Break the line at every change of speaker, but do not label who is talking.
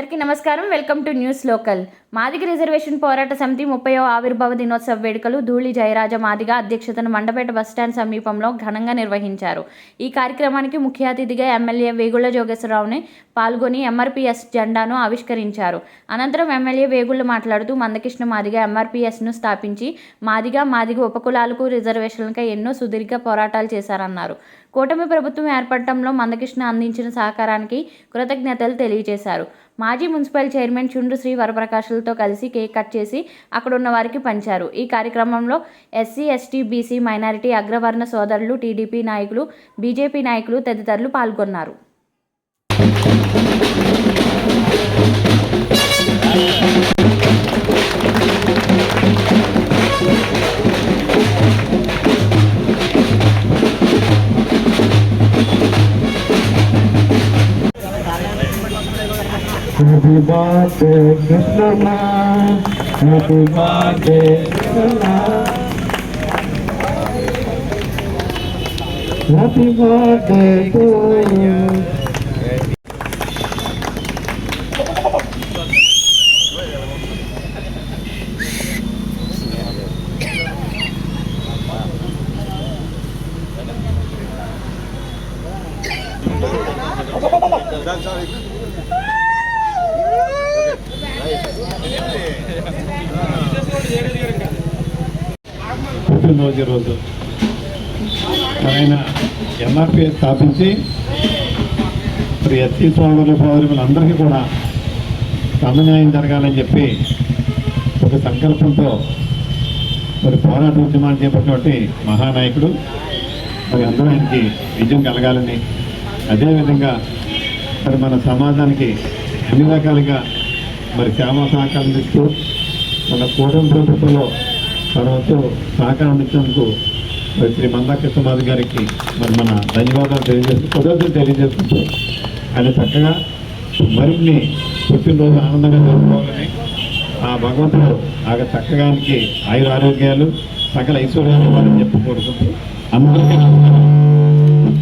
అందరికీ నమస్కారం. Welcome to news local. Madiga reservation పోరాట సమితి 30వ ఆవిర్భావ దినోత్సవ వేడుకలు ధూళి జయరాజ మాదిగ అధ్యక్షతన మండపేట బస్టాండ్ సమీపంలో ఘనంగా నిర్వహించారు. ఈ కార్యక్రమానికి ముఖ్య అతిథిగా ఎమ్మెల్యే వేగుళ్ల జోగేశ్వరరావుని పాల్గొని ఎంఆర్పీఎస్ జెండాను ఆవిష్కరించారు. అనంతరం ఎమ్మెల్యే వేగుళ్ల మాట్లాడుతూ మందకృష్ణ మాదిగ ఎంఆర్పీఎస్ను స్థాపించి మాదిగ ఉపకులాలకు రిజర్వేషన్లకై ఎన్నో సుదీర్ఘ పోరాటాలు చేశారన్నారు. కూటమి ప్రభుత్వం ఏర్పడటంలో మందకృష్ణ అందించిన సహకారానికి కృతజ్ఞతలు తెలియజేశారు. మాజీ మున్సిపల్ చైర్మన్ చుండ్రు శ్రీ వరప్రకాశులతో కలిసి కేక్ కట్ చేసి అక్కడున్న వారికి పంచారు. ఈ కార్యక్రమంలో ఎస్సీ, ఎస్టీ, బీసీ, మైనారిటీ, అగ్రవర్ణ సోదరులు, టీడీపీ నాయకులు, బీజేపీ నాయకులు తదితరులు పాల్గొన్నారు.
Happy birthday, Krishna. Happy birthday, Krishna. Happy birthday to you. రోజు ఆయన ఎంఆర్పీఎస్ స్థాపించి మరి ఎస్సీ సోదరులందరికీ కూడా సమన్యాయం జరగాలని చెప్పి ఒక సంకల్పంతో మరి పోరాట ఉద్యమాన్ని చేపట్టినటువంటి మహానాయకుడు. మరి అందరూ ఆయనకి విజయం కలగాలని, అదేవిధంగా మరి మన సమాజానికి అన్ని రకాలుగా మరి సేవా సహకారం ఇస్తూ మన కూటమి ప్రభుత్వంలో తన వంతు సహకారం ఇచ్చినందుకు మరి శ్రీ మందకృష్ణ మాదిగ గారికి మరి మన ధన్యవాదాలు తెలియజేసుకుంటూ ఆయన చక్కగా మరిన్ని పుట్టినరోజు ఆనందంగా జరుపుకోవాలని ఆ భగవంతుడు చక్కగా ఆయనకి ఆయుర ఆరోగ్యాలు సకల ఐశ్వర్యాలు ఇవ్వాలని చెప్పి కోరుకుంటూ అందరికీ